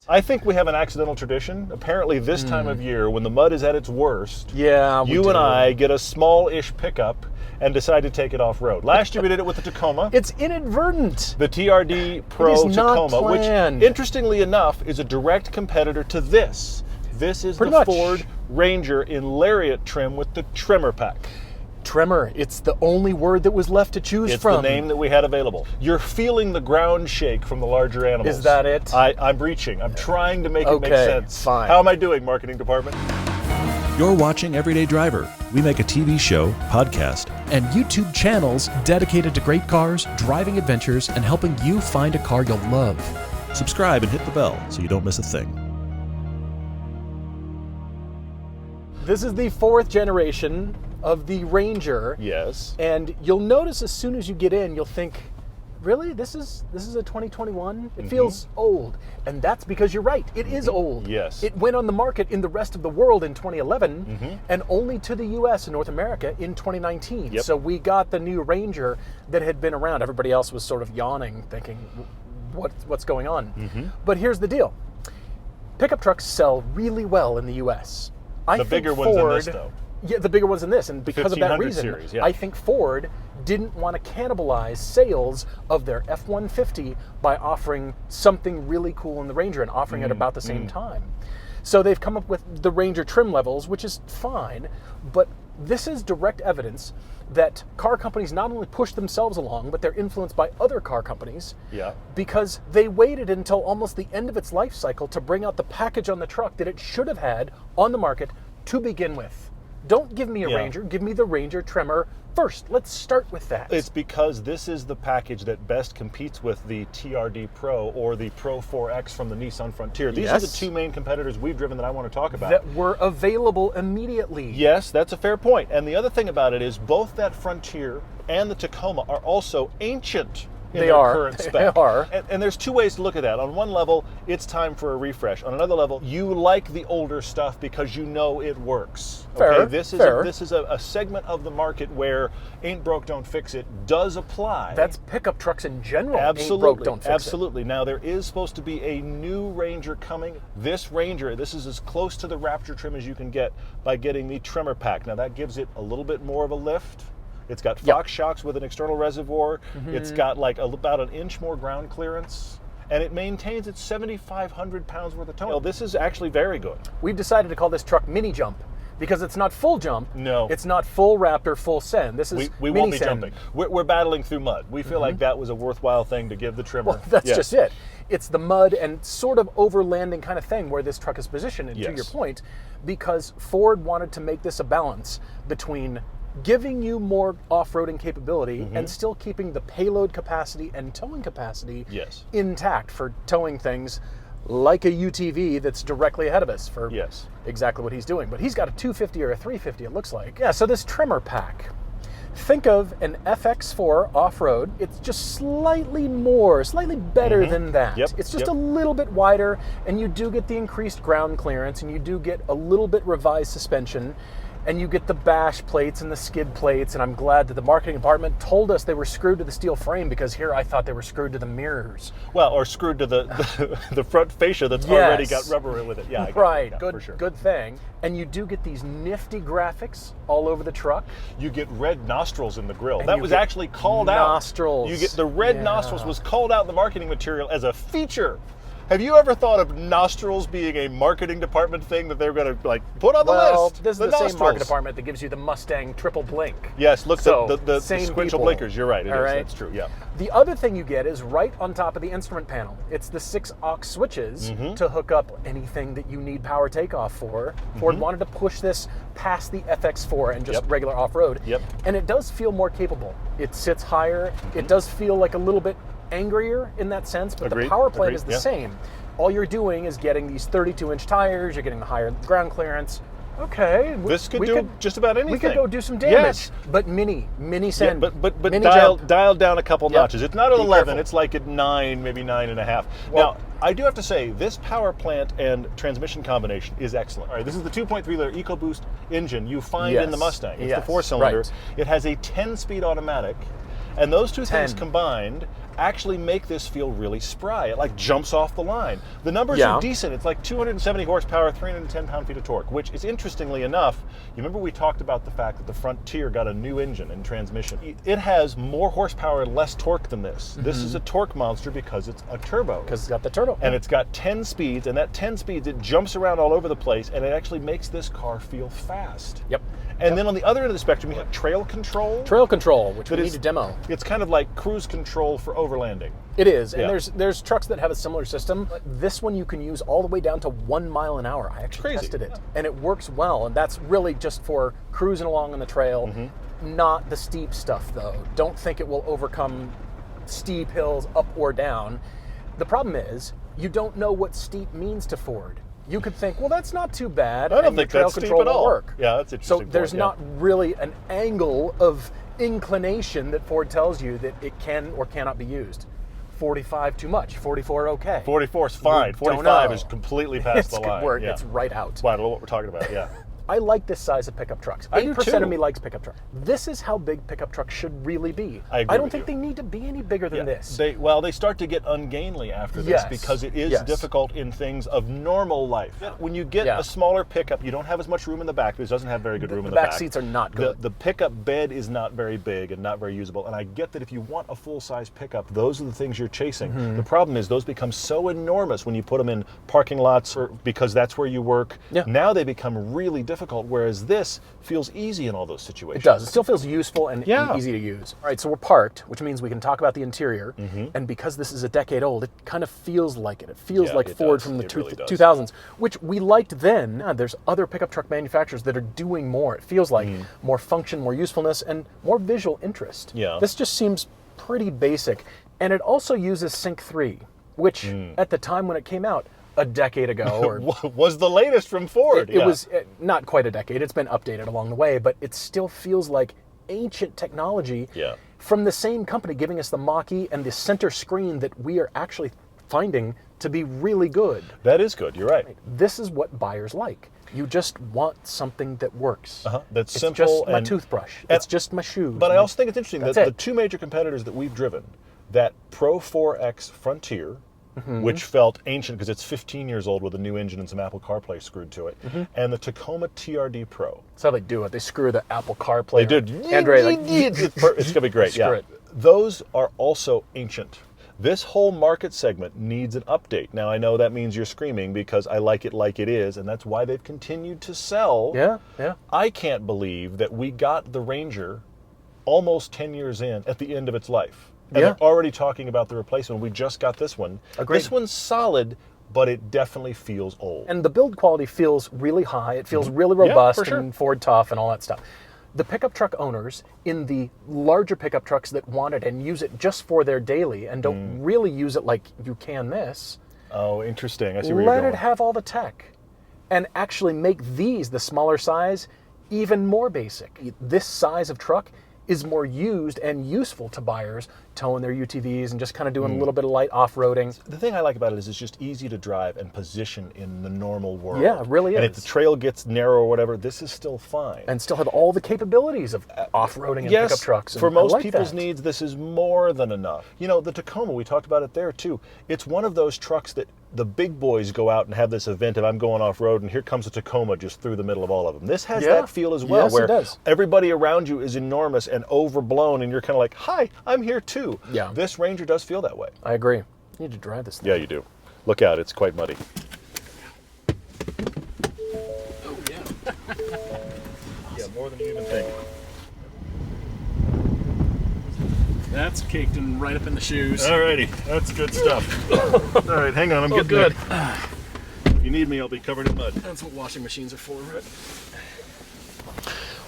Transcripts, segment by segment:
I think we have an accidental tradition. Apparently this time of year, when the mud is at its worst, you and I get a small-ish pickup and decide to take it off-road. Last year we did it with the Tacoma. It's inadvertent. The TRD Pro Tacoma, which, interestingly enough, is a direct competitor to this. This is the Ford Ranger in Lariat trim with the Tremor pack. Tremor, it's the only word that was left to choose from. It's the name that we had available. You're feeling the ground shake from the larger animals. Is that it? I'm reaching. I'm trying to make it make sense. Fine. How am I doing, marketing department? You're watching Everyday Driver. We make a TV show, podcast, and YouTube channels dedicated to great cars, driving adventures, and helping you find a car you'll love. Subscribe and hit the bell so you don't miss a thing. This is the 4th generation of the Ranger. Yes. And you'll notice as soon as you get in, you'll think, really? This is a 2021? It feels old. And that's because you're right. It is old. Yes. It went on the market in the rest of the world in 2011 and only to the US and North America in 2019. Yep. So we got the new Ranger that had been around. Everybody else was sort of yawning, thinking, what's going on? But here's the deal. Pickup trucks sell really well in the US. The bigger ones in this, though. Yeah, the bigger ones in this, and because of that reason, series, I think Ford didn't want to cannibalize sales of their F-150 by offering something really cool in the Ranger and offering it about the same time. So they've come up with the Ranger trim levels, which is fine, but this is direct evidence that car companies not only push themselves along, but they're influenced by other car companies because they waited until almost the end of its life cycle to bring out the package on the truck that it should have had on the market to begin with. Don't give me a Ranger, give me the Ranger Tremor first. Let's start with that. It's because this is the package that best competes with the TRD Pro or the Pro 4X from the Nissan Frontier. These are the two main competitors we've driven that I want to talk about. That were available immediately. Yes, that's a fair point. And the other thing about it is both that Frontier and the Tacoma are also ancient in their current spec. They are. And there's two ways to look at that. On one level, it's time for a refresh. On another level, you like the older stuff because you know it works. Fair, this is a segment of the market where ain't broke, don't fix it does apply. That's pickup trucks in general. Absolutely. Ain't broke, don't fix Absolutely. Now, there is supposed to be a new Ranger coming. This Ranger, this is as close to the Raptor trim as you can get by getting the Tremor pack. Now, that gives it a little bit more of a lift. It's got Fox shocks with an external reservoir. It's got like about an inch more ground clearance. And it maintains its 7,500 pounds worth of towing. Well, this is actually very good. We've decided to call this truck Mini Jump because it's not full jump. No. It's not full Raptor, full Sen. This is we won't be jumping. We're battling through mud. We feel like that was a worthwhile thing to give the Tremor. Well, that's just it. It's the mud and sort of overlanding kind of thing where this truck is positioned, and to your point, because Ford wanted to make this a balance between giving you more off-roading capability and still keeping the payload capacity and towing capacity intact for towing things like a UTV that's directly ahead of us for exactly what he's doing. But he's got a 250 or a 350, it looks like. Yeah, so this Tremor pack. Think of an FX4 off-road. It's just slightly better than that. It's just a little bit wider, and you do get the increased ground clearance, and you do get a little bit revised suspension, and you get the bash plates and the skid plates, and I'm glad that the marketing department told us they were screwed to the steel frame, because here I thought they were screwed to the mirrors. Well, or screwed to the front fascia that's already got rubber with it. Yeah, right. Good, for sure. Good thing. And you do get these nifty graphics all over the truck. You get red nostrils in the grille. That was actually called out. Nostrils. You get the red nostrils was called out in the marketing material as a feature. Have you ever thought of nostrils being a marketing department thing that they're going to put on the list? Well, this is the same marketing department that gives you the Mustang triple blink. Yes, look, so, the sequential blinkers. You're right. It is. That's true. Yeah. The other thing you get is right on top of the instrument panel. It's the 6 aux switches to hook up anything that you need power takeoff for. Ford wanted to push this past the FX4 and just regular off-road. And it does feel more capable. It sits higher. It does feel like a little bit angrier in that sense, but the power plant is the same. All you're doing is getting these 32-inch tires, you're getting the higher ground clearance. Okay. This could do just about anything. We could go do some damage. But mini Sen. But dial down a couple notches. It's not at 11, it's like at 9, maybe 9.5. Well, now, I do have to say, this power plant and transmission combination is excellent. All right, this is the 2.3-liter EcoBoost engine you find in the Mustang. It's the 4-cylinder. It has a 10-speed automatic. And those two things combined actually make this feel really spry. It like jumps off the line. The numbers are decent. It's like 270 horsepower, 310 pound-feet of torque, which is, interestingly enough, you remember we talked about the fact that the Frontier got a new engine and transmission. It has more horsepower and less torque than this. This is a torque monster because it's a turbo. Because it's got the turbo. And it's got 10 speeds, and that 10 speeds, it jumps around all over the place, and it actually makes this car feel fast. Yep. And then on the other end of the spectrum, you have trail control. Trail control, which we need to demo. It's kind of like cruise control for overlanding. It is, and there's trucks that have a similar system. This one you can use all the way down to 1 mile an hour. I actually tested it, and it works well, and that's really just for cruising along on the trail, not the steep stuff, though. Don't think it will overcome steep hills up or down. The problem is, you don't know what steep means to Ford. You could think, well, that's not too bad. I don't think trail control at all. Work. Yeah, that's interesting. So there's not really an angle of inclination that Ford tells you that it can or cannot be used. 45 too much. 44 okay. 44 is fine. 45 is completely past the line. Word. Yeah. It's right out. Well, I don't know what we're talking about. Yeah. I like this size of pickup trucks. I do 8% too. of me likes pickup trucks. This is how big pickup trucks should really be. I agree don't with think you. they need to be any bigger than this. They start to get ungainly after this because it is difficult in things of normal life. When you get a smaller pickup, you don't have as much room in the back. This doesn't have very good room in the back. The back seats are not good. The pickup bed is not very big and not very usable. And I get that if you want a full-size pickup, those are the things you're chasing. The problem is those become so enormous when you put them in parking lots because that's where you work. Yeah. Now they become really difficult, whereas this feels easy in all those situations. It does. It still feels useful and easy to use. All right, so we're parked, which means we can talk about the interior. And because this is a decade old, it kind of feels like it. It feels like Ford from the 2000s, which we liked then. There's other pickup truck manufacturers that are doing more. It feels like more function, more usefulness, and more visual interest. Yeah. This just seems pretty basic. And it also uses Sync 3, which at the time when it came out, a decade ago, or was the latest from Ford. It was not quite a decade. It's been updated along the way, but it still feels like ancient technology from the same company giving us the Mach-E and the center screen that we are actually finding to be really good. That is good. You're right. This is what buyers like. You just want something that works. That's it's simple. It's just my and toothbrush. It's just my shoes. But I also think it's interesting that the two major competitors that we've driven, that Pro 4X Frontier, which felt ancient because it's 15 years old with a new engine and some Apple CarPlay screwed to it, and the Tacoma TRD Pro. That's how they do it. They screw the Apple CarPlay. They did. Android, it's going to be great. Screw it. Those are also ancient. This whole market segment needs an update. Now, I know that means you're screaming because I like it is, and that's why they've continued to sell. Yeah. I can't believe that we got the Ranger almost 10 years in at the end of its life. And they're already talking about the replacement. We just got this one. Agreed. This one's solid, but it definitely feels old. And the build quality feels really high. It feels really robust and Ford tough and all that stuff. The pickup truck owners in the larger pickup trucks that want it and use it just for their daily and don't really use it like you can this. Oh, interesting. I see where you're going. Let it have all the tech and actually make these, the smaller size, even more basic. This size of truck is more used and useful to buyers towing their UTVs and just kind of doing a little bit of light off-roading. The thing I like about it is it's just easy to drive and position in the normal world. Yeah, it really is. And if the trail gets narrow or whatever, this is still fine. And still have all the capabilities of off-roading and pickup trucks. And for most like people's that. needs, this is more than enough. You know, the Tacoma, we talked about it there too. It's one of those trucks that the big boys go out and have this event of I'm going off-road and here comes a Tacoma just through the middle of all of them. This has that feel as well, where it does. Everybody around you is enormous and overblown and you're kind of like, hi, I'm here too. Yeah. This Ranger does feel that way. I agree. You need to drive this thing. Yeah, you do. Look out, it's quite muddy. Oh, yeah. Yeah, more than you even think. That's caked in right up in the shoes. Alrighty, that's good stuff. All right, hang on, I'm getting good. there. If you need me, I'll be covered in mud. That's what washing machines are for, right?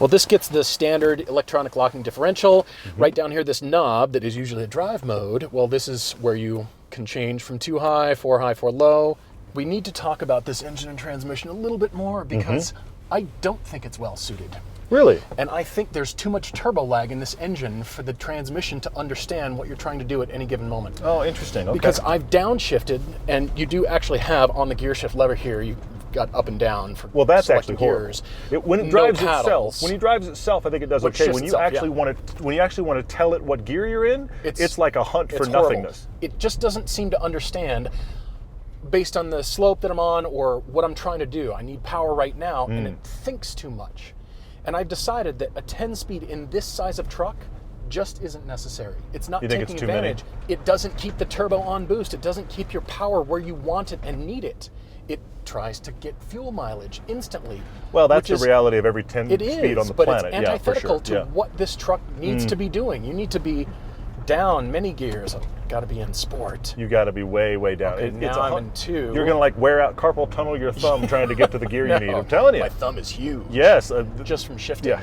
Well, this gets the standard electronic locking differential. Right down here, this knob that is usually a drive mode, well, this is where you can change from 2 high, 4 high, 4 low. We need to talk about this engine and transmission a little bit more because I don't think it's well suited. Really? And I think there's too much turbo lag in this engine for the transmission to understand what you're trying to do at any given moment. Oh, interesting. Okay. Because I've downshifted, and you do actually have on the gear shift lever here, you've got up and down for well, that's selecting actually horrible. gears. When it No drives paddles. itself, I think it does Which okay. shifts When you itself, actually yeah. want to tell it what gear you're in, it's like a hunt for It's horrible. nothingness. It just doesn't seem to understand, based on the slope that I'm on or what I'm trying to do. I need power right now, and it thinks too much. And I've decided that a 10-speed in this size of truck just isn't necessary. It's not You think taking it's too many? advantage. It doesn't keep the turbo on boost. It doesn't keep your power where you want it and need it. It tries to get fuel mileage instantly. Well, that's which the is, reality of every 10 it speed is, on the but planet. it's Yeah, for antithetical sure. to Yeah. what this truck needs to be doing. You need to be down many gears. I've got to be in sport. You got to be way, way down. Okay, now I'm in 2. You're going to like wear out, carpal tunnel your thumb trying to get to the gear you need. I'm telling you. My thumb is huge. Yes. Just from shifting. Yeah.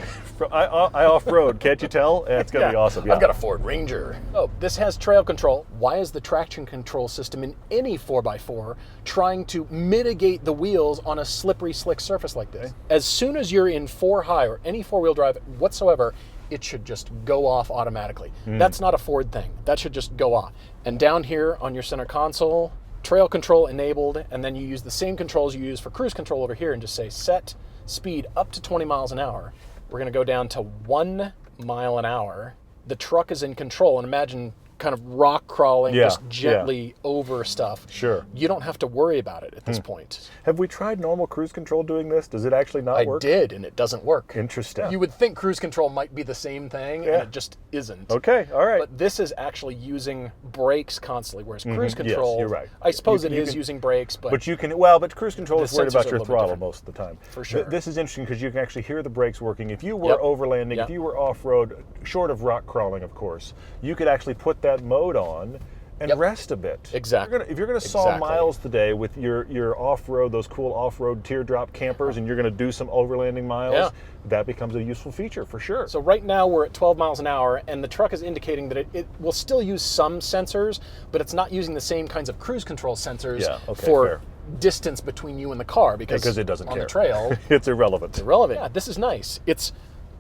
I off-road, can't you tell? It's going to be awesome. Yeah. I've got a Ford Ranger. Oh, this has trail control. Why is the traction control system in any 4x4 trying to mitigate the wheels on a slippery, slick surface like this? As soon as you're in 4-high or any four-wheel drive whatsoever, it should just go off automatically. That's not a Ford thing. That should just go off. And down here on your center console, trail control enabled, and then you use the same controls you use for cruise control over here and just say set speed up to 20 miles an hour. We're going to go down to 1 mile an hour. The truck is in control, and imagine kind of rock crawling just gently over stuff. Sure. You don't have to worry about it at this point. Have we tried normal cruise control doing this? Does it actually not work? I did, and it doesn't work. Interesting. You would think cruise control might be the same thing, and it just isn't. Okay, all right. But this is actually using brakes constantly, whereas cruise control, Yes, you're right. I suppose You it is can- using brakes, but But you can, but cruise control The is worried sensors about are a your little bit throttle different. most of the time. For sure. This is interesting because you can actually hear the brakes working. If you were Yep. overlanding, Yep. if you were off-road, short of rock crawling, of course, you could actually put that mode on and Yep. rest a bit. Exactly. If you're going to saw Exactly. miles today with your off-road, those cool off-road teardrop campers, and you're going to do some overlanding miles, Yeah. that becomes a useful feature for sure. So right now we're at 12 miles an hour, and the truck is indicating that it will still use some sensors, but it's not using the same kinds of cruise control sensors Yeah, okay, for fair. distance between you and the car because it doesn't on care. the trail, It's irrelevant. irrelevant. Yeah, this is nice. It's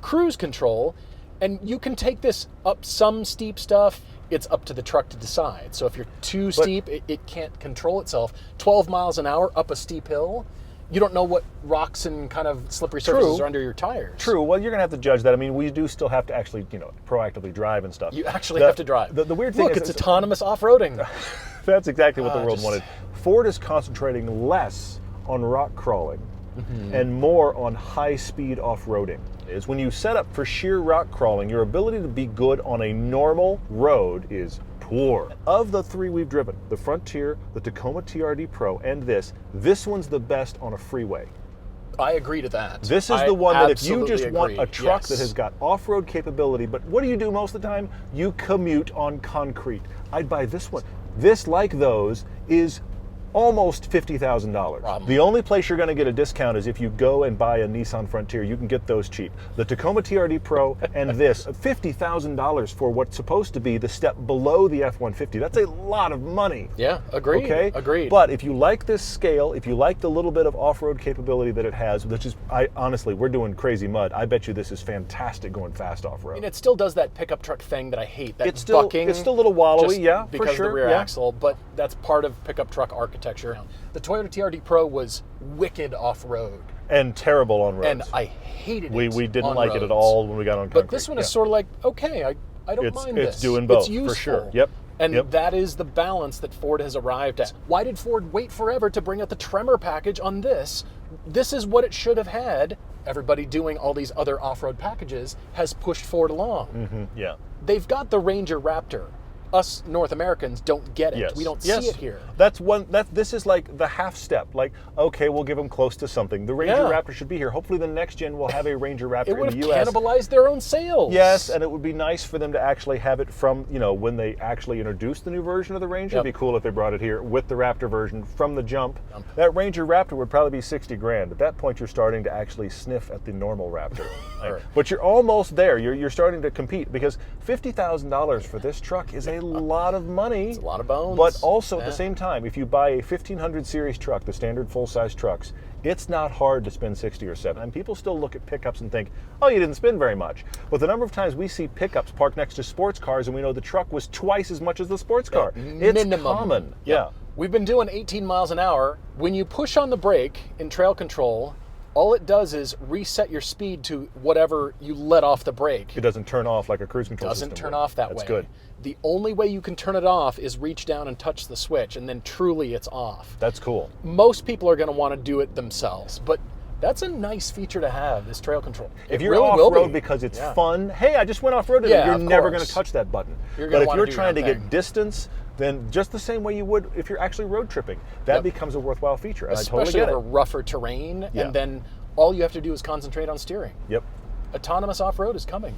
cruise control, and you can take this up some steep stuff. It's up to the truck to decide. So if you're too steep, it can't control itself. 12 miles an hour up a steep hill, you don't know what rocks and kind of slippery surfaces are under your tires. True. Well, you're going to have to judge that. I mean, we do still have to actually, proactively drive and stuff. You actually have to drive. The weird thing Look, is it's autonomous off-roading. that's exactly what the world just- wanted. Ford is concentrating less on rock crawling and more on high-speed off-roading. Is when you set up for sheer rock crawling, your ability to be good on a normal road is poor. Of the 3 we've driven, the Frontier, the Tacoma TRD Pro, and this one's the best on a freeway. I agree to that. This is I the one that if you absolutely just want a agree. truck Yes. that has got off-road capability, but what do you do most of the time? You commute on concrete. I'd buy this one. This, like those, is almost $50,000. The only place you're going to get a discount is if you go and buy a Nissan Frontier. You can get those cheap. The Tacoma TRD Pro and this, $50,000 for what's supposed to be the step below the F-150. That's a lot of money. Yeah, agreed. Okay? Agreed. But if you like this scale, if you like the little bit of off-road capability that it has, which is, honestly, we're doing crazy mud. I bet you this is fantastic going fast off-road. And it still does that pickup truck thing that I hate. That It's still bucking. a little wallowy, just yeah, for because of sure, the rear yeah. axle, but that's part of pickup truck architecture. The Toyota TRD Pro was wicked off-road, And terrible on roads. and I hated it. we didn't on like it at roads. all when we got on concrete. But this one is sort of like, okay, I don't mind this. It's doing both, It's useful. for sure. Yep. And Yep. that is the balance that Ford has arrived at. Why did Ford wait forever to bring out the Tremor package on this? This is what it should have had. Everybody doing all these other off-road packages has pushed Ford along. Yeah. They've got the Ranger Raptor. Us North Americans don't get it. Yes. We don't Yes. see it here. That's one. This is like the half step. Like, okay, we'll give them close to something. The Ranger Yeah. Raptor should be here. Hopefully, the next gen will have a Ranger Raptor It would in have the U.S. cannibalized their own sales. Yes, and it would be nice for them to actually have it from, when they actually introduce the new version of the Ranger. Yep. It'd be cool if they brought it here with the Raptor version from the jump. That Ranger Raptor would probably be $60,000. At that point, you're starting to actually sniff at the normal Raptor. Sure. But you're almost there. You're starting to compete because $50,000 for this truck is a lot of money. It's a lot of bones. But also at the Yeah. same time, if you buy a 1500 series truck, the standard full-size trucks, it's not hard to spend 60 or 70. And people still look at pickups and think, oh, you didn't spend very much. But the number of times we see pickups parked next to sports cars and we know the truck was twice as much as the sports car. It's minimum. common. Yeah. Yeah. We've been doing 18 miles an hour. When you push on the brake in trail control, all it does is reset your speed to whatever you let off the brake. It doesn't turn off like a cruise control system. Doesn't turn off that way. That's good. The only way you can turn it off is reach down and touch the switch, and then truly it's off. That's cool. Most people are going to want to do it themselves, but that's a nice feature to have, this trail control. If you're off-road because it's fun, hey, I just went off-road today, you're never going to touch that button. But if you're trying to get distance, then just the same way you would if you're actually road tripping, that becomes a worthworthile feature. And especially I totally get over rougher terrain, and then all you have to do is concentrate on steering. Yep. Autonomous off-road is coming.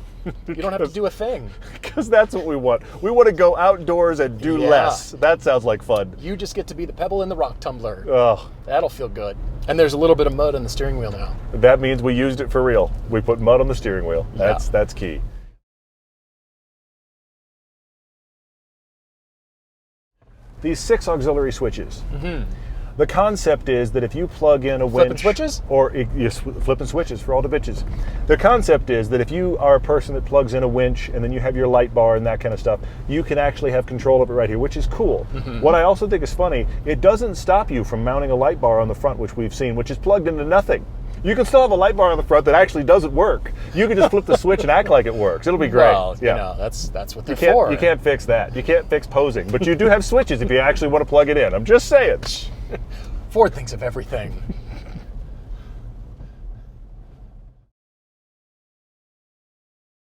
You don't have to do a thing. Because that's what we want. We want to go outdoors and do less. That sounds like fun. You just get to be the pebble in the rock tumbler. Oh. That'll feel good. And there's a little bit of mud on the steering wheel now. That means we used it for real. We put mud on the steering wheel. That's key. These 6 auxiliary switches. The concept is that if you plug in a winch... Flipping switches? Or flipping switches for all the bitches. The concept is that if you are a person that plugs in a winch and then you have your light bar and that kind of stuff, you can actually have control of it right here, which is cool. What I also think is funny, it doesn't stop you from mounting a light bar on the front, which we've seen, which is plugged into nothing. You can still have a light bar on the front that actually doesn't work. You can just flip the switch and act like it works. It'll be great. Well, you know, that's what they're for. You can't fix that. You can't fix posing, but you do have switches if you actually want to plug it in. I'm just saying. Ford thinks of everything.